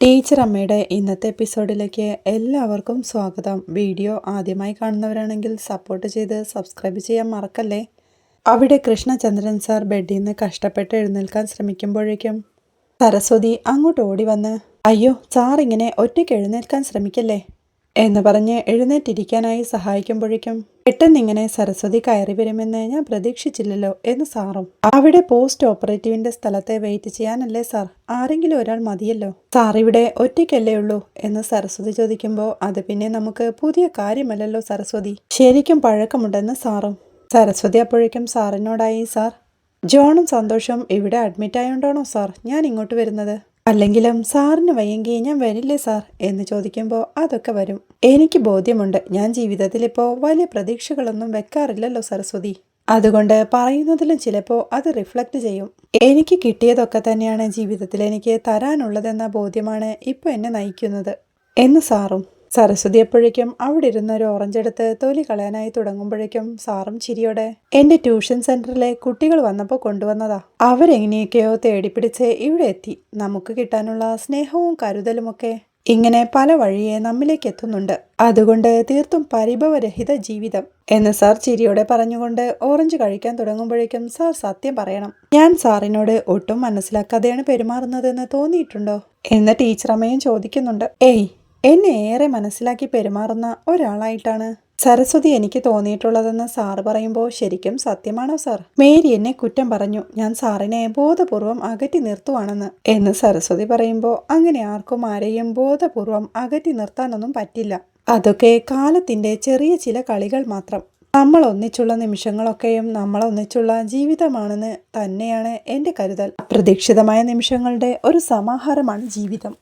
Teacher അമ്മയുടെ ഇന്നത്തെ എപ്പിസോഡിലേക്ക് എല്ലാവർക്കും സ്വാഗതം. വീഡിയോ ആദ്യമായി കാണുന്നവരാണെങ്കിൽ സപ്പോർട്ട് ചെയ്ത് സബ്സ്ക്രൈബ് ചെയ്യാൻ മറക്കല്ലേ. അവിടെ കൃഷ്ണചന്ദ്രൻ സാർ ബെഡിൽ നിന്ന് കഷ്ടപ്പെട്ട് എഴുന്നേൽക്കാൻ ശ്രമിക്കുമ്പോഴേക്കും സരസ്വതി അങ്ങോട്ട് ഓടി വന്ന്, അയ്യോ സാർ ഇങ്ങനെ ഒറ്റയ്ക്ക് എഴുന്നേൽക്കാൻ ശ്രമിക്കല്ലേ എന്ന് പറഞ്ഞ് എഴുന്നേറ്റിരിക്കാനായി സഹായിക്കുമ്പോഴേക്കും പെട്ടെന്നിങ്ങനെ സരസ്വതി കയറി വരുമെന്ന് ഞാൻ പ്രതീക്ഷിച്ചില്ലല്ലോ എന്ന് സാറും. അവിടെ പോസ്റ്റ് ഓപ്പറേറ്റീവിന്റെ സ്ഥലത്തെ വെയിറ്റ് ചെയ്യാനല്ലേ സാർ, ആരെങ്കിലും ഒരാൾ മതിയല്ലോ. സാർ ഇവിടെ ഒറ്റയ്ക്കല്ലേ ഉള്ളൂ എന്ന് സരസ്വതി ചോദിക്കുമ്പോൾ, അത് പിന്നെ നമുക്ക് പുതിയ കാര്യമല്ലല്ലോ സരസ്വതി, ശരിക്കും പഴക്കമുണ്ടെന്ന് സാറും. സരസ്വതി അപ്പോഴേക്കും സാറിനോടായി, സാർ ജോണും സന്തോഷും ഇവിടെ അഡ്മിറ്റ് ആയോണ്ടാണോ സാർ ഞാൻ ഇങ്ങോട്ട് വരുന്നത്? അല്ലെങ്കിലും സാറിന് വയ്യെങ്കിൽ ഞാൻ വരില്ലേ സാർ എന്ന് ചോദിക്കുമ്പോൾ, അതൊക്കെ വരും, എനിക്ക് ബോധ്യമുണ്ട്. ഞാൻ ജീവിതത്തിൽ ഇപ്പോൾ വലിയ പ്രതീക്ഷകളൊന്നും വെക്കാറില്ലല്ലോ സരസ്വതി, അതുകൊണ്ട് പറയുന്നതിലും ചിലപ്പോൾ അത് റിഫ്ലക്റ്റ് ചെയ്യും. എനിക്ക് കിട്ടിയതൊക്കെ തന്നെയാണ് ജീവിതത്തിൽ എനിക്ക് തരാനുള്ളതെന്ന ബോധ്യമാണ് ഇപ്പോൾ എന്നെ നയിക്കുന്നത് എന്ന് സാറും. സരസ്വതി എപ്പോഴേക്കും അവിടെ ഇരുന്ന ഒരു ഓറഞ്ച് എടുത്ത് തൊലി കളയാനായി തുടങ്ങുമ്പോഴേക്കും സാറും ചിരിയോടെ, എന്റെ ട്യൂഷൻ സെന്ററിലെ കുട്ടികൾ വന്നപ്പോൾ കൊണ്ടുവന്നതാ, അവരെങ്ങനെയൊക്കെയോ തേടിപ്പിടിച്ച് ഇവിടെ എത്തി. നമുക്ക് കിട്ടാനുള്ള സ്നേഹവും കരുതലുമൊക്കെ ഇങ്ങനെ പല വഴിയെ നമ്മിലേക്ക് എത്തുന്നുണ്ട്, അതുകൊണ്ട് തീർത്തും പരിഭവരഹിത ജീവിതം എന്ന് സാർ ചിരിയോടെ പറഞ്ഞുകൊണ്ട് ഓറഞ്ച് കഴിക്കാൻ തുടങ്ങുമ്പോഴേക്കും, സാർ സത്യം പറയണം, ഞാൻ സാറിനോട് ഒട്ടും മനസ്സിലാക്കാതെയാണ് പെരുമാറുന്നതെന്ന് തോന്നിയിട്ടുണ്ടോ എന്ന് ടീച്ചറമ്മയും ചോദിക്കുന്നുണ്ട്. ഏയ്, എന്നെ ഏറെ മനസ്സിലാക്കി പെരുമാറുന്ന ഒരാളായിട്ടാണ് സരസ്വതി എനിക്ക് തോന്നിയിട്ടുള്ളതെന്ന് സാറ് പറയുമ്പോൾ, ശരിക്കും സത്യമാണോ സാർ? മേരി എന്നെ കുറ്റം പറഞ്ഞു, ഞാൻ സാറിനെ ബോധപൂർവം അകറ്റി നിർത്തുവാണെന്ന് എന്ന് സരസ്വതി പറയുമ്പോൾ, അങ്ങനെ ആർക്കും ആരെയും ബോധപൂർവം അകറ്റി നിർത്താനൊന്നും പറ്റില്ല. അതൊക്കെ കാലത്തിന്റെ ചെറിയ ചില കളികൾ മാത്രം. നമ്മൾ ഒന്നിച്ചുള്ള നിമിഷങ്ങളൊക്കെയും നമ്മൾ ഒന്നിച്ചുള്ള ജീവിതമാണെന്ന് തന്നെയാണ് എൻ്റെ കരുതൽ. അപ്രതീക്ഷിതമായ നിമിഷങ്ങളുടെ ഒരു സമാഹാരമാണ് ജീവിതം.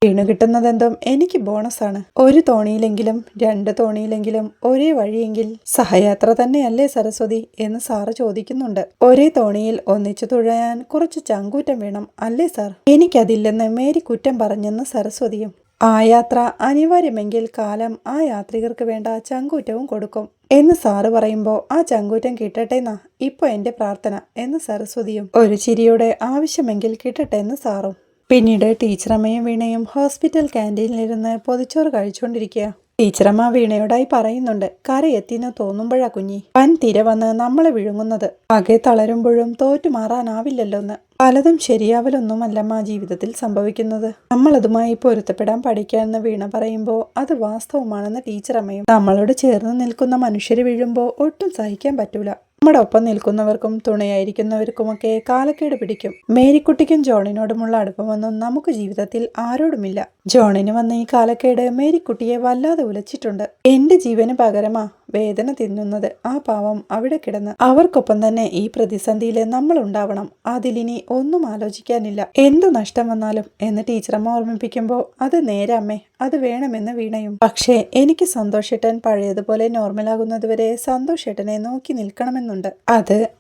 വീണു കിട്ടുന്നതെന്തും എനിക്ക് ബോണസാണ്. ഒരു തോണിയിലെങ്കിലും 2 തോണിയിലെങ്കിലും ഒരേ വഴിയെങ്കിൽ സഹയാത്ര തന്നെയല്ലേ സരസ്വതി എന്ന് സാറ് ചോദിക്കുന്നുണ്ട്. ഒരേ തോണിയിൽ ഒന്നിച്ചു തുഴയാൻ കുറച്ച് ചങ്കൂറ്റം വേണം അല്ലേ സാർ? എനിക്കതില്ലെന്ന് മേരി കുറ്റം പറഞ്ഞെന്ന് സരസ്വതിയും. ആ യാത്ര അനിവാര്യമെങ്കിൽ കാലം ആ യാത്രികർക്ക് വേണ്ട ചങ്കൂറ്റവും കൊടുക്കും എന്ന് സാറ് പറയുമ്പോൾ, ആ ചങ്കൂറ്റം കിട്ടട്ടെന്നാ ഇപ്പൊ എന്റെ പ്രാർത്ഥന എന്ന് സരസ്വതിയും. ഒരു ചിരിയോടെ, ആവശ്യമെങ്കിൽ കിട്ടട്ടെ എന്ന് സാറും. പിന്നീട് ടീച്ചറമ്മയും വീണയും ഹോസ്പിറ്റൽ ക്യാൻറ്റീനിലിരുന്ന് പൊതിച്ചോറ് കഴിച്ചുകൊണ്ടിരിക്കുക. ടീച്ചറമ്മ വീണയോടായി പറയുന്നുണ്ട്, കരയെത്തിന്ന് തോന്നുമ്പോഴാ കുഞ്ഞി വൻ തിര വന്ന് നമ്മളെ വിഴുങ്ങുന്നത്. ആകെ തളരുമ്പോഴും തോറ്റുമാറാനാവില്ലല്ലോന്ന്. പലതും ശരിയാവലൊന്നുമല്ലമ്മ ജീവിതത്തിൽ സംഭവിക്കുന്നത്, നമ്മളതുമായി പൊരുത്തപ്പെടാൻ പഠിക്കാമെന്ന് വീണ പറയുമ്പോൾ, അത് വാസ്തവമാണെന്ന് ടീച്ചറമ്മയും. നമ്മളോട് ചേർന്ന് നിൽക്കുന്ന മനുഷ്യർ വീഴുമ്പോൾ ഒട്ടും സഹിക്കാൻ പറ്റൂല. നമ്മുടെ ഒപ്പം നിൽക്കുന്നവർക്കും തുണയായിരിക്കുന്നവർക്കുമൊക്കെ കാലക്കേട് പിടിക്കും. മേരിക്കുട്ടിക്കും ജോണിനോടുമുള്ള അടുപ്പമൊന്നും നമുക്ക് ജീവിതത്തിൽ ആരോടുമില്ല. ജോണിന് വന്ന ഈ കാലക്കേട് മേരിക്കുട്ടിയെ വല്ലാതെ ഉലച്ചിട്ടുണ്ട്. എന്റെ ജീവന് പകരമാ വേദന തിന്നുന്നത് ആ പാവം അവിടെ കിടന്ന്. അവർക്കൊപ്പം തന്നെ ഈ പ്രതിസന്ധിയിൽ നമ്മൾ ഉണ്ടാവണം, അതിലിനി ഒന്നും ആലോചിക്കാനില്ല, എന്തു നഷ്ടം വന്നാലും എന്ന് ടീച്ചറമ്മ ഓർമ്മിപ്പിക്കുമ്പോൾ, അത് നേരെ അമ്മേ, അത് വേണമെന്ന് വീണയും. പക്ഷേ എനിക്ക് സന്തോഷേട്ടൻ പഴയതുപോലെ നോർമലാകുന്നതുവരെ സന്തോഷേട്ടനെ നോക്കി നിൽക്കണമെന്നുണ്ട്.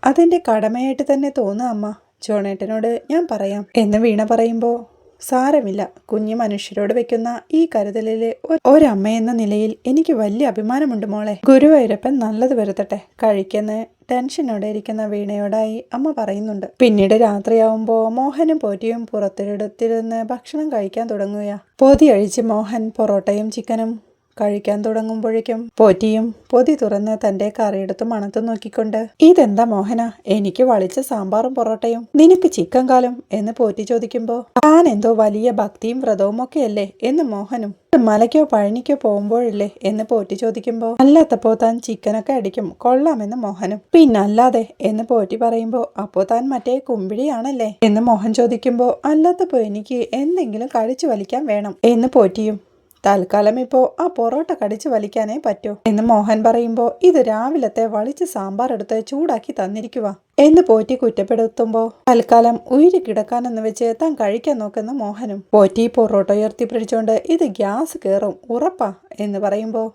അതെന്റെ കടമയായിട്ട് തന്നെ തോന്നുക അമ്മ, ജോണേട്ടനോട് ഞാൻ പറയാം എന്ന് വീണ പറയുമ്പോൾ, സാരമില്ല, കുഞ്ഞു മനുഷ്യരോട് വെക്കുന്ന ഈ കരുതലില് ഒരമ്മയെന്ന നിലയിൽ എനിക്ക് വലിയ അഭിമാനമുണ്ട് മോളെ. ഗുരുവായൂരപ്പൻ നല്ലത് വരുത്തട്ടെ കഴിക്കുന്ന ടെൻഷനോടെ ഇരിക്കുന്ന വീണയോടായി അമ്മ പറയുന്നുണ്ട്. പിന്നീട് രാത്രിയാവുമ്പോൾ മോഹനും പോറ്റിയും പുറത്തൊരിടത്തിരുന്ന് ഭക്ഷണം കഴിക്കാൻ തുടങ്ങുകയാ. പൊതി അഴിച്ച് മോഹൻ പൊറോട്ടയും ചിക്കനും കഴിക്കാൻ തുടങ്ങുമ്പോഴേക്കും പോറ്റിയും പൊതി തുറന്ന് തന്റെ കറിയെടുത്ത് മണത്തു നോക്കിക്കൊണ്ട്, ഇതെന്താ മോഹന, എനിക്ക് വളിച്ച സാമ്പാറും പൊറോട്ടയും, നിനക്ക് ചിക്കൻ കാലും എന്ന് പോറ്റി ചോദിക്കുമ്പോൾ, താൻ എന്തോ വലിയ ഭക്തിയും വ്രതവും ഒക്കെയല്ലേ എന്ന് മോഹനും. മലയ്ക്കോ പഴനിക്കോ പോകുമ്പോഴല്ലേ എന്ന് പോറ്റി ചോദിക്കുമ്പോൾ, അല്ലാത്തപ്പോ താൻ ചിക്കനൊക്കെ അടിക്കും, കൊള്ളാമെന്ന് മോഹനും. പിന്നല്ലാതെ എന്ന് പോറ്റി പറയുമ്പോൾ, അപ്പോ താൻ മറ്റേ കുമ്പിടിയാണല്ലേ എന്ന് മോഹൻ ചോദിക്കുമ്പോൾ, അല്ലാത്തപ്പോ എനിക്ക് എന്തെങ്കിലും കഴിച്ചു വലിക്കാൻ വേണം എന്ന് പോറ്റിയും. തൽക്കാലം ഇപ്പോ ആ പൊറോട്ട കടിച്ചു വലിക്കാനേ പറ്റൂ എന്ന് മോഹൻ പറയുമ്പോൾ, ഇത് രാവിലത്തെ വളിച്ച് സാമ്പാർ എടുത്ത് ചൂടാക്കി തന്നിരിക്കുക എന്ന് പോറ്റി കുറ്റപ്പെടുത്തുമ്പോൾ, തൽക്കാലം ഉയിരി കിടക്കാനെന്ന് വെച്ച് താൻ കഴിക്കാൻ നോക്കുന്ന മോഹനും. പോറ്റി പൊറോട്ട ഉയർത്തി പിടിച്ചോണ്ട്, ഇത് ഗ്യാസ് കയറും ഉറപ്പാ എന്ന് പറയുമ്പോൾ,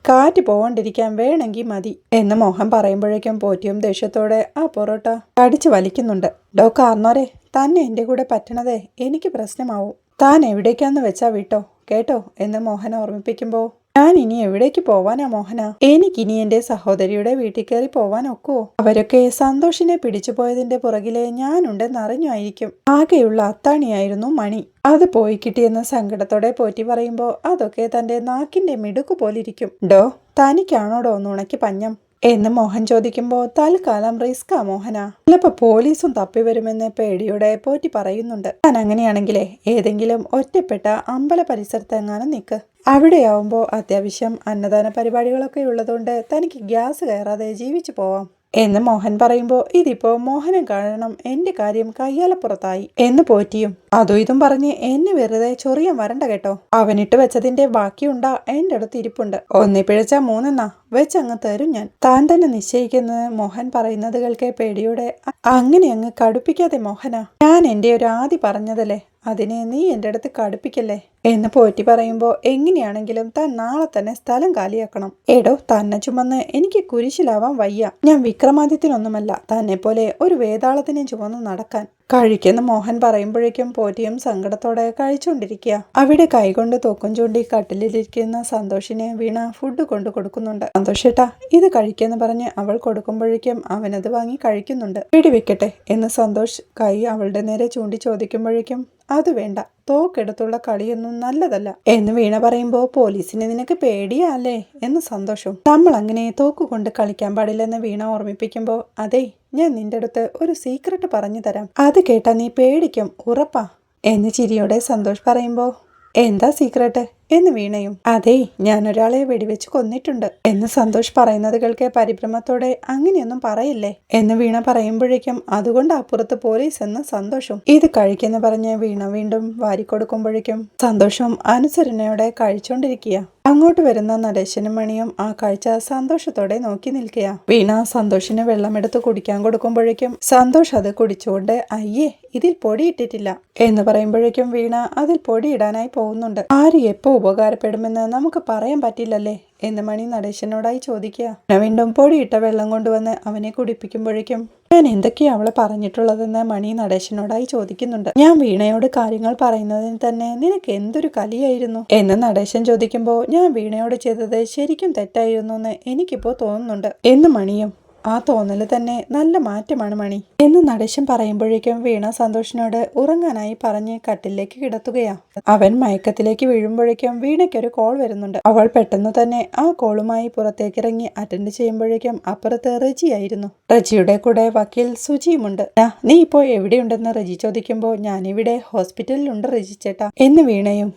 കാറ്റ് പോവാണ്ടിരിക്കാൻ വേണമെങ്കിൽ മതി എന്ന് മോഹൻ പറയുമ്പോഴേക്കും പോറ്റിയും ദേഷ്യത്തോടെ ആ പൊറോട്ട കടിച്ചു വലിക്കുന്നുണ്ട്. ഡോ കാർന്നോരെ, തന്നെ എന്റെ കൂടെ പറ്റണതേ എനിക്ക് പ്രശ്നമാവും, താൻ എവിടേക്കാന്ന് വെച്ചാ വിട്ടോ കേട്ടോ എന്ന് മോഹൻ ഓർമ്മിപ്പിക്കുമ്പോൾ, ഞാൻ ഇനി എവിടേക്ക് പോവാനാ മോഹന? എനിക്കിനി എന്റെ സഹോദരിയുടെ വീട്ടിൽ കയറി പോവാൻ ഒക്കുവോ? അവരൊക്കെ സന്തോഷിനെ പിടിച്ചു പോയതിന്റെ പുറകിലെ ഞാനുണ്ടെന്ന് അറിഞ്ഞായിരിക്കും. ആകെയുള്ള അത്താണിയായിരുന്നു മണി. അത് പോയി കിട്ടിയെന്ന് സങ്കടത്തോടെ പോറ്റി പറയുമ്പോ അതൊക്കെ തന്റെ നാക്കിന്റെ മിടുക്കു പോലിരിക്കും. ഡോ, തനിക്കാണോടോ നുണയ്ക്ക് പഞ്ഞം എന്ന് മോഹൻ ചോദിക്കുമ്പോൾ തൽക്കാലം റിസ്കാ മോഹന. ചിലപ്പോ പോലീസും തപ്പി വരുമെന്ന് പേടിയോടെ പോറ്റി പറയുന്നുണ്ട്. ഞാൻ അങ്ങനെയാണെങ്കിലേ ഏതെങ്കിലും ഒറ്റപ്പെട്ട അമ്പല പരിസരത്തെങ്ങാനും നിൽക്ക്. അവിടെയാവുമ്പോൾ അത്യാവശ്യം അന്നദാന പരിപാടികളൊക്കെ ഉള്ളതുകൊണ്ട് തനിക്ക് ഗ്യാസ് കയറാതെ ജീവിച്ചു പോവാം എന്ന് മോഹൻ പറയുമ്പോൾ ഇതിപ്പോ മോഹനം കാരണം എന്റെ കാര്യം കയ്യാലപ്പുറത്തായി എന്ന് പോറ്റിയും അതും ഇതും പറഞ്ഞ് എന്നെ വെറുതെ ചൊറിയാൻ വരണ്ട കേട്ടോ. അവനിട്ട് വെച്ചതിന്റെ ബാക്കിയുണ്ടാ എന്റെ അടുത്ത് ഇരിപ്പുണ്ട്. ഒന്നി പിഴച്ച മൂന്നെണ്ണ വെച്ചങ്ങ് തരും ഞാൻ. താൻ തന്നെ നിശ്ചയിക്കുന്നത് മോഹൻ പറയുന്നത് കേൾക്കെ പേടിയോടെ അങ്ങനെ അങ്ങ് കടുപ്പിക്കാതെ മോഹന. ഞാൻ എന്റെ ഒരു ആദി പറഞ്ഞതല്ലേ, അതിനെ നീ എൻ്റെ അടുത്ത് കടുപ്പിക്കല്ലേ എന്ന് പോറ്റി പറയുമ്പോൾ എങ്ങനെയാണെങ്കിലും താൻ നാളെ തന്നെ സ്ഥലം കാലിയാക്കണം. എടോ, തന്നെ ചുമന്ന് എനിക്ക് കുരിശിലാവാൻ വയ്യ. ഞാൻ വിക്രമാദിത്യനൊന്നുമല്ല തന്നെ പോലെ ഒരു വേതാളത്തിനെ ചുമന്ന് നടക്കാൻ. കഴിക്കുന്ന മോഹൻ പറയുമ്പോഴേക്കും പോറ്റിയും സങ്കടത്തോടെ കഴിച്ചുകൊണ്ടിരിക്കുക. അവിടെ കൈകൊണ്ട് തോക്കും ചൂണ്ടി കട്ടിലിരിക്കുന്ന സന്തോഷിനെ വീണ ഫുഡ് കൊണ്ടു കൊടുക്കുന്നുണ്ട്. സന്തോഷേട്ടാ, ഇത് കഴിക്കെന്ന് പറഞ്ഞ് അവൾ കൊടുക്കുമ്പോഴേക്കും അവനത് വാങ്ങി കഴിക്കുന്നുണ്ട്. വെക്കട്ടെ എന്ന് സന്തോഷ് കൈ അവളുടെ നേരെ ചൂണ്ടി ചോദിക്കുമ്പോഴേക്കും അത് വേണ്ട, തോക്കെടുത്തുള്ള കളിയൊന്നും നല്ലതല്ല എന്ന് വീണ പറയുമ്പോൾ പോലീസിനെ നിനക്ക് പേടിയല്ലേ എന്ന് സന്തോഷം. നമ്മൾ അങ്ങനെ തോക്കുകൊണ്ട് കളിക്കാൻ പാടില്ലെന്ന് വീണ ഓർമ്മിപ്പിക്കുമ്പോൾ അതെ, ഞാൻ നിന്റെ അടുത്ത് ഒരു സീക്രട്ട് പറഞ്ഞു തരാം. അത് കേട്ടാ നീ പേടിക്കും, ഉറപ്പാ എന്ന് ചിരിയോടെ സന്തോഷ് പറയുമ്പോൾ എന്താ സീക്രട്ട് എന്ന് വീണയും. അതേ, ഞാൻ ഒരാളെ വെടിവെച്ച് കൊന്നിട്ടുണ്ട് എന്ന് സന്തോഷ് പറയുന്നത് കേൾക്കെ പരിഭ്രമത്തോടെ അങ്ങനെയൊന്നും പറയില്ലേ എന്ന് വീണ പറയുമ്പോഴേക്കും അതുകൊണ്ട് അപ്പുറത്ത് പോലീസ് എന്ന് സന്തോഷം. ഇത് കഴിക്കെന്ന് പറഞ്ഞ് വീണ വീണ്ടും വാരിക്കൊടുക്കുമ്പോഴേക്കും സന്തോഷം അനുസരണയോടെ കഴിച്ചോണ്ടിരിക്കുക. അങ്ങോട്ട് വരുന്ന നടേശനും മണിയും ആ കാഴ്ച സന്തോഷത്തോടെ നോക്കി നിൽക്കുക. വീണ സന്തോഷിന് വെള്ളമെടുത്ത് കുടിക്കാൻ കൊടുക്കുമ്പോഴേക്കും സന്തോഷ് അത് കുടിച്ചുകൊണ്ട് അയ്യേ, ഇതിൽ പൊടിയിട്ടിട്ടില്ല എന്ന് പറയുമ്പോഴേക്കും വീണ അതിൽ പൊടിയിടാനായി പോകുന്നുണ്ട്. ആര് എപ്പോ ഉപകാരപ്പെടുമെന്ന് നമുക്ക് പറയാൻ പറ്റില്ലല്ലേ എന്ന് മണി നടേശനോടായി ചോദിക്കുക. വീണ്ടും പൊടിയിട്ട വെള്ളം കൊണ്ടുവന്ന് അവനെ കുടിപ്പിക്കുമ്പോഴേക്കും ഞാൻ എന്തൊക്കെയാ അവളെ പറഞ്ഞിട്ടുള്ളതെന്ന് മണി നടേശനോടായി ചോദിക്കുന്നുണ്ട്. ഞാൻ വീണയോട് കാര്യങ്ങൾ പറയുന്നതിന് തന്നെ നിനക്ക് എന്തൊരു കലിയായിരുന്നു എന്ന് നടേശൻ ചോദിക്കുമ്പോൾ ഞാൻ വീണയോട് ചെയ്തത് ശരിക്കും തെറ്റായിരുന്നു എന്ന് എനിക്കിപ്പോ തോന്നുന്നുണ്ട് എന്ന് മണിയും. ആ തോന്നല് തന്നെ നല്ല മാറ്റമാണ് മണി എന്ന് നടേശൻ പറയുമ്പോഴേക്കും വീണ സന്തോഷിനോട് ഉറങ്ങാനായി പറഞ്ഞ് കട്ടിലേക്ക് കിടത്തുകയാ. അവൻ മയക്കത്തിലേക്ക് വീഴുമ്പോഴേക്കും വീണയ്ക്കൊരു കോൾ വരുന്നുണ്ട്. അവൾ പെട്ടെന്ന് തന്നെ ആ കോളുമായി പുറത്തേക്കിറങ്ങി അറ്റൻഡ് ചെയ്യുമ്പോഴേക്കും അപ്പുറത്ത് റജിയായിരുന്നു. റജിയുടെ കൂടെ വക്കീൽ സുജിയുമുണ്ട്. നീ ഇപ്പോൾ എവിടെയുണ്ടെന്ന് റജി ചോദിക്കുമ്പോൾ ഞാനിവിടെ ഹോസ്പിറ്റലിലുണ്ട് റജി ചേട്ടാ എന്ന് വീണയും.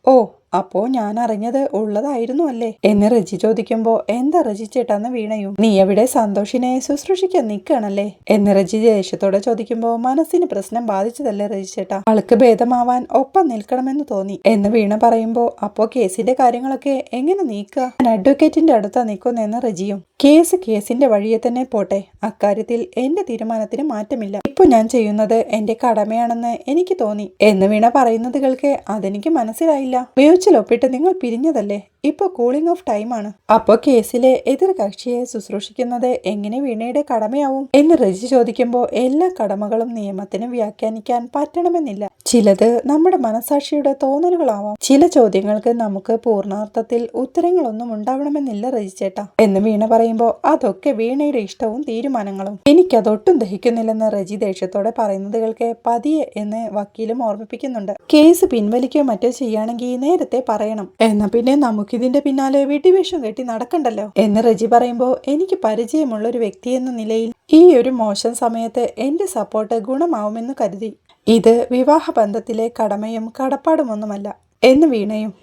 ഓ, അപ്പോ ഞാൻ അറിഞ്ഞത് ഉള്ളതായിരുന്നു അല്ലേ എന്ന് റജി ചോദിക്കുമ്പോ എന്താ റജി ചേട്ടാന്ന് വീണയും. നീ എവിടെ സന്തോഷിനെ ശുശ്രൂഷിക്കാൻ നിൽക്കുകയാണല്ലേ എന്ന് റജി ദേഷ്യത്തോടെ ചോദിക്കുമ്പോ മനസ്സിന് പ്രശ്നം ബാധിച്ചതല്ലേ റജി ചേട്ടാ, ആൾക്ക് ഭേദമാവാൻ ഒപ്പം നിൽക്കണമെന്ന് തോന്നി എന്ന് വീണ പറയുമ്പോ അപ്പോ കേസിന്റെ കാര്യങ്ങളൊക്കെ എങ്ങനെ നീക്കുക? ഞാൻ അഡ്വക്കേറ്റിന്റെ അടുത്താ നിൽക്കുന്നെന്ന് റജിയും. കേസിന്റെ വഴിയെ തന്നെ പോട്ടെ, അക്കാര്യത്തിൽ എന്റെ തീരുമാനത്തിന് മാറ്റമില്ല. ഇപ്പൊ ഞാൻ ചെയ്യുന്നത് എന്റെ കടമയാണെന്ന് എനിക്ക് തോന്നി എന്ന് വീണ പറയുന്നത് കേൾക്കെ അതെനിക്ക് മനസ്സിലായില്ല. ഒപ്പിട്ട് നിങ്ങൾ പിരിഞ്ഞതല്ലേ, ഇപ്പൊ കൂളിംഗ് ഓഫ് ടൈമാണ്. അപ്പോ കേസിലെ എതിർ കക്ഷിയെ ശുശ്രൂഷിക്കുന്നത് എങ്ങനെ വീണയുടെ കടമയാവും എന്ന് റജി ചോദിക്കുമ്പോൾ എല്ലാ കടമകളും നിയമത്തിന് വ്യാഖ്യാനിക്കാൻ പറ്റണമെന്നില്ല. ചിലത് നമ്മുടെ മനസാക്ഷിയുടെ തോന്നലുകളാവാം. ചില ചോദ്യങ്ങൾക്ക് നമുക്ക് പൂർണ്ണാർത്ഥത്തിൽ ഉത്തരങ്ങളൊന്നും ഉണ്ടാവണമെന്നില്ല റജി ചേട്ടാ എന്ന് വീണ പറയുമ്പോൾ അതൊക്കെ വീണയുടെ ഇഷ്ടവും തീരുമാനങ്ങളും. എനിക്കതൊട്ടും ദഹിക്കുന്നില്ലെന്ന് റജി ദേഷ്യത്തോടെ പറയുന്നത് കേൾക്കെ പതിയെ എന്ന് വക്കീലും ഓർമ്മിപ്പിക്കുന്നുണ്ട്. കേസ് പിൻവലിക്കുകയോ മറ്റോ ചെയ്യുകയാണെങ്കിൽ നേരത്തെ പറയണം, എന്നാ പിന്നെ നമുക്കിതിന്റെ പിന്നാലെ വെടിവേഷം കെട്ടി നടക്കണ്ടല്ലോ എന്ന് റജി പറയുമ്പോൾ എനിക്ക് പരിചയമുള്ള ഒരു വ്യക്തി എന്ന നിലയിൽ ഈ ഒരു മോശം സമയത്ത് എന്റെ സപ്പോർട്ട് ഗുണമാവുമെന്ന് കരുതി. ഇത് വിവാഹ ബന്ധത്തിലെ കടമയും കടപ്പാടുമൊന്നുമല്ല എന്ന് വീണയും.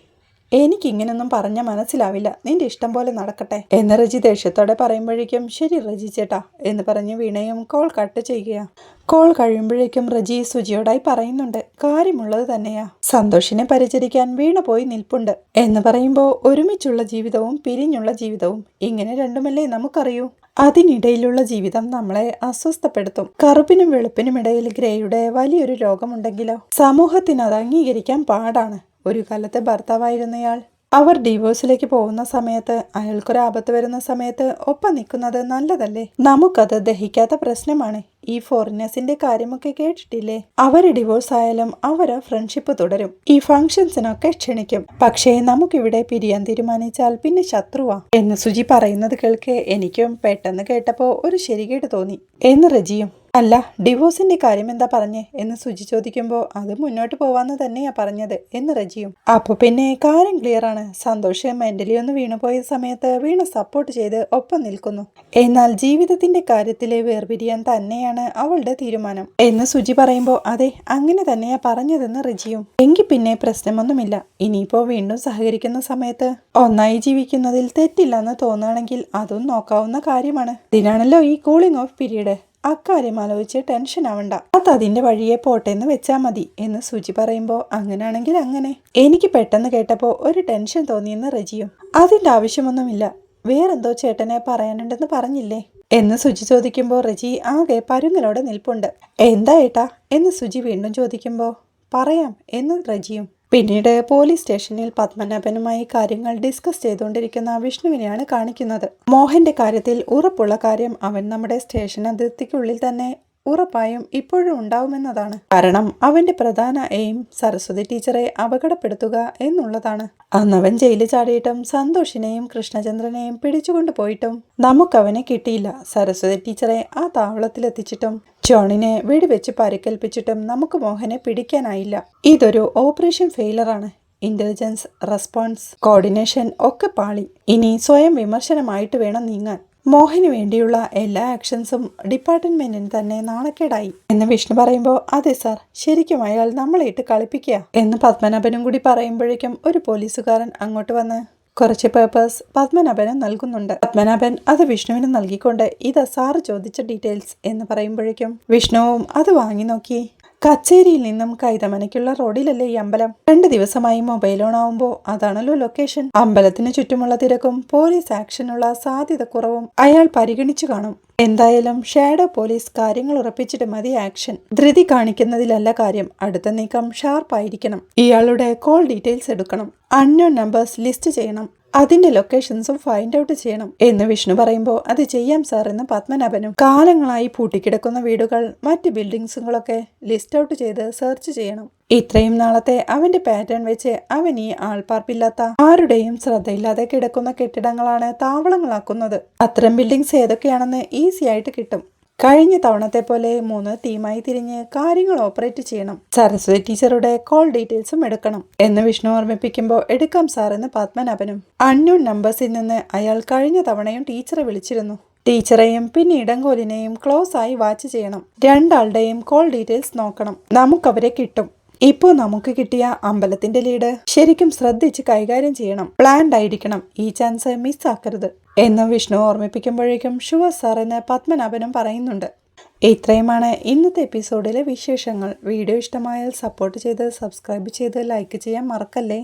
എനിക്കിങ്ങനൊന്നും പറഞ്ഞ മനസ്സിലാവില്ല, നിന്റെ ഇഷ്ടം പോലെ നടക്കട്ടെ എന്ന് റജി ദേഷ്യത്തോടെ പറയുമ്പോഴേക്കും ശരി റജി ചേട്ടാ എന്ന് പറഞ്ഞ് വീണയും കോൾ കട്ട് ചെയ്യുക. കോൾ കഴിയുമ്പോഴേക്കും റജി സുജിയോടായി പറയുന്നുണ്ട് കാര്യമുള്ളത് തന്നെയാ, സന്തോഷിനെ പരിചരിക്കാൻ വീണ പോയി നിൽപ്പുണ്ട് എന്ന് പറയുമ്പോൾ ഒരുമിച്ചുള്ള ജീവിതവും പിരിഞ്ഞുള്ള ജീവിതവും ഇങ്ങനെ രണ്ടുമല്ലേ നമുക്കറിയൂ. അതിനിടയിലുള്ള ജീവിതം നമ്മളെ അസ്വസ്ഥപ്പെടുത്തും. കറുപ്പിനും വെളുപ്പിനും ഇടയിൽ ഗ്രേയുടെ വലിയൊരു രോഗമുണ്ടെങ്കിലോ സമൂഹത്തിന് അത് അംഗീകരിക്കാൻ പാടാണ്. ഒരു കാലത്ത് ഭർത്താവായിരുന്നയാൾ അവർ ഡിവോഴ്സിലേക്ക് പോകുന്ന സമയത്ത് അയാൾക്കൊരു ആപത്ത് വരുന്ന സമയത്ത് ഒപ്പം നിൽക്കുന്നത് നല്ലതല്ലേ? നമുക്കത് ദഹിക്കാത്ത പ്രശ്നമാണ്. ഈ ഫോറിനേഴ്സിന്റെ കാര്യമൊക്കെ കേട്ടിട്ടില്ലേ? അവര് ഡിവോഴ്സ് ആയാലും അവര് ഫ്രണ്ട്ഷിപ്പ് തുടരും. ഈ ഫംഗ്ഷൻസിനൊക്കെ ക്ഷണിക്കും. പക്ഷേ നമുക്കിവിടെ പിരിയാൻ തീരുമാനിച്ചാൽ പിന്നെ ശത്രുവാ എന്ന് സുജി പറയുന്നത് കേൾക്കെ എനിക്കും പെട്ടെന്ന് കേട്ടപ്പോ ഒരു ശരികേട് തോന്നി എന്ന് റജിയും. അല്ല, ഡിവോഴ്സിന്റെ കാര്യം എന്താ പറഞ്ഞേ എന്ന് സുജി ചോദിക്കുമ്പോൾ അത് മുന്നോട്ട് പോവാന്ന് തന്നെയാ പറഞ്ഞത് എന്ന് റജിയും. അപ്പൊ പിന്നെ കാര്യം ക്ലിയർ ആണ്. സന്തോഷം മെന്റലി ഒന്ന് വീണുപോയ സമയത്ത് വീണ സപ്പോർട്ട് ചെയ്ത് ഒപ്പം നിൽക്കുന്നു. എന്നാൽ ജീവിതത്തിന്റെ കാര്യത്തിലെ വേർപിരിയാൻ തന്നെയാണ് അവളുടെ തീരുമാനം എന്ന് സുജി പറയുമ്പോൾ അതെ, അങ്ങനെ തന്നെയാ പറഞ്ഞതെന്ന് റജിയും. എങ്കിൽ പിന്നെ പ്രശ്നമൊന്നുമില്ല. ഇനിയിപ്പോ വീണ്ടും സഹകരിക്കുന്ന സമയത്ത് ഒന്നായി ജീവിക്കുന്നതിൽ തെറ്റില്ലെന്ന് തോന്നുകയാണെങ്കിൽ അതും നോക്കാവുന്ന കാര്യമാണ്. ഇതിനാണല്ലോ ഈ കൂളിംഗ് ഓഫ് പീരീഡ്. അക്കാര്യം ആലോചിച്ച് ടെൻഷൻ ആവണ്ട, അത് അതിന്റെ വഴിയെ പോട്ടെന്ന് വെച്ചാൽ മതി എന്ന് സുജി പറയുമ്പോൾ അങ്ങനെയാണെങ്കിൽ അങ്ങനെ. എനിക്ക് പെട്ടെന്ന് കേട്ടപ്പോ ഒരു ടെൻഷൻ തോന്നിയെന്ന് റജിയും. അതിന്റെ ആവശ്യമൊന്നുമില്ല, വേറെന്തോ ചേട്ടനെ പറയാനുണ്ടെന്ന് പറഞ്ഞില്ലേ എന്ന് സുജി ചോദിക്കുമ്പോൾ റജി ആകെ പരുങ്ങലോടെ നിൽപ്പുണ്ട്. എന്താ ഏട്ടാ എന്ന് സുജി വീണ്ടും ചോദിക്കുമ്പോൾ പറയാം എന്ന് റജിയും. പിന്നീട് പോലീസ് സ്റ്റേഷനിൽ പത്മനാഭനുമായി കാര്യങ്ങൾ ഡിസ്കസ് ചെയ്തുകൊണ്ടിരിക്കുന്ന വിഷ്ണുവിനെയാണ് കാണിക്കുന്നത്. മോഹന്റെ കാര്യത്തിൽ ഉറപ്പുള്ള കാര്യം അവൻ നമ്മുടെ സ്റ്റേഷൻ അതിർത്തിക്കുള്ളിൽ തന്നെ ഉറപ്പായും ഇപ്പോഴും ഉണ്ടാവുമെന്നതാണ്. കാരണം അവന്റെ പ്രധാന എയിം സരസ്വതി ടീച്ചറെ അപകടപ്പെടുത്തുക എന്നുള്ളതാണ്. അന്നവൻ ജയിലിൽ ചാടിയിട്ടും സന്തോഷിനെയും കൃഷ്ണചന്ദ്രനെയും പിടിച്ചുകൊണ്ടു പോയിട്ടും നമുക്കവനെ കിട്ടിയില്ല. സരസ്വതി ടീച്ചറെ ആ താവളത്തിലെത്തിച്ചിട്ടും ജോണിനെ വെടിവെച്ച് പരിക്കേൽപ്പിച്ചിട്ടും നമുക്ക് മോഹനെ പിടിക്കാനായില്ല. ഇതൊരു ഓപ്പറേഷൻ ഫെയിലറാണ്. ഇന്റലിജൻസ്, റെസ്പോൺസ്, കോർഡിനേഷൻ ഒക്കെ പാളി. ഇനി സ്വയം വിമർശനമായിട്ട് വേണം നീങ്ങാൻ. മോഹന് വേണ്ടിയുള്ള എല്ലാ ആക്ഷൻസും ഡിപ്പാർട്ട്മെന്റിന് തന്നെ നാണക്കേടായി എന്ന് വിഷ്ണു പറയുമ്പോൾ അതെ സാർ, ശരിക്കും അയാൾ നമ്മളെ ഇട്ട് കളിപ്പിക്കുക എന്ന് പത്മനാഭനും കൂടി പറയുമ്പോഴേക്കും ഒരു പോലീസുകാരൻ അങ്ങോട്ട് വന്ന് കുറച്ച് പേപ്പേഴ്സ് പത്മനാഭന് നൽകുന്നുണ്ട്. പത്മനാഭൻ അത് വിഷ്ണുവിന് നൽകിക്കൊണ്ട് ഇത് സാറ് ചോദിച്ച ഡീറ്റെയിൽസ് എന്ന് പറയുമ്പോഴേക്കും വിഷ്ണുവും അത് വാങ്ങി നോക്കി. കച്ചേരിയിൽ നിന്നും കൈതമനയ്ക്കുള്ള റോഡിലല്ലേ ഈ അമ്പലം? 2 ദിവസമായി മൊബൈൽ ഓൺ ആവുമ്പോൾ അതാണല്ലോ ലൊക്കേഷൻ. അമ്പലത്തിന് ചുറ്റുമുള്ള തിരക്കും പോലീസ് ആക്ഷനുള്ള സാധ്യത കുറവും അയാൾ പരിഗണിച്ചു കാണും. എന്തായാലും ഷാഡോ പോലീസ് കാര്യങ്ങൾ ഉറപ്പിച്ചിട്ട് മതി ആക്ഷൻ. ധൃതി കാണിക്കുന്നതിലല്ല കാര്യം. അടുത്ത നീക്കം ഷാർപ്പായിരിക്കണം. ഇയാളുടെ കോൾ ഡീറ്റെയിൽസ് എടുക്കണം. അൺനോൺ നമ്പേഴ്സ് ലിസ്റ്റ് ചെയ്യണം. അതിന്റെ ലൊക്കേഷൻസും ഫൈൻഡ് ഔട്ട് ചെയ്യണം എന്ന് വിഷ്ണു പറയുമ്പോൾ അത് ചെയ്യാം സാർ എന്ന് പത്മനാഭനും. കാലങ്ങളായി പൂട്ടിക്കിടക്കുന്ന വീടുകൾ, മറ്റ് ബിൽഡിങ്സുകളൊക്കെ ലിസ്റ്റ് ഔട്ട് ചെയ്ത് സെർച്ച് ചെയ്യണം. ഇത്രയും നാളത്തെ അവന്റെ പാറ്റേൺ വെച്ച് അവൻ ഈ ആൾപ്പാർപ്പില്ലാത്ത ആരുടെയും ശ്രദ്ധയില്ലാതെ കിടക്കുന്ന കെട്ടിടങ്ങളാണ് താവളങ്ങളാക്കുന്നത്. അത്തരം ബിൽഡിങ്സ് ഏതൊക്കെയാണെന്ന് ഈസി ആയിട്ട് കിട്ടും. കഴിഞ്ഞ തവണത്തെ പോലെ 3 ടീമായി തിരിഞ്ഞ് കാര്യങ്ങൾ ഓപ്പറേറ്റ് ചെയ്യണം. സരസ്വതി ടീച്ചറുടെ കോൾ ഡീറ്റെയിൽസും എടുക്കണം എന്ന് വിഷ്ണു ഓർമ്മിപ്പിക്കുമ്പോൾ എടുക്കാം സാർ എന്ന് പത്മനാഭനും. അൺനോൺ നമ്പേഴ്സിൽ നിന്ന് അയാൾ കഴിഞ്ഞ തവണയും ടീച്ചറെ വിളിച്ചിരുന്നു. ടീച്ചറെയും പിന്നെ ഇടങ്കോലിനെയും ക്ലോസ് ആയി വാച്ച് ചെയ്യണം. 2 ആളുടെയും കോൾ ഡീറ്റെയിൽസ് നോക്കണം. നമുക്കവരെ കിട്ടും. ഇപ്പോൾ നമുക്ക് കിട്ടിയ അമ്പലത്തിന്റെ ലീഡ് ശരിക്കും ശ്രദ്ധിച്ച് കൈകാര്യം ചെയ്യണം. പ്ലാൻഡ് ആയിരിക്കണം. ഈ ചാൻസ് മിസ്സാക്കരുത് എന്ന് വിഷ്ണു ഓർമ്മിപ്പിക്കുമ്പോഴേക്കും ഷുവർ സാർ എന്ന് പത്മനാഭനും പറയുന്നുണ്ട്. ഇത്രയുമാണ് ഇന്നത്തെ എപ്പിസോഡിലെ വിശേഷങ്ങൾ. വീഡിയോ ഇഷ്ടമായാൽ സപ്പോർട്ട് ചെയ്ത് സബ്സ്ക്രൈബ് ചെയ്ത് ലൈക്ക് ചെയ്യാൻ മറക്കല്ലേ.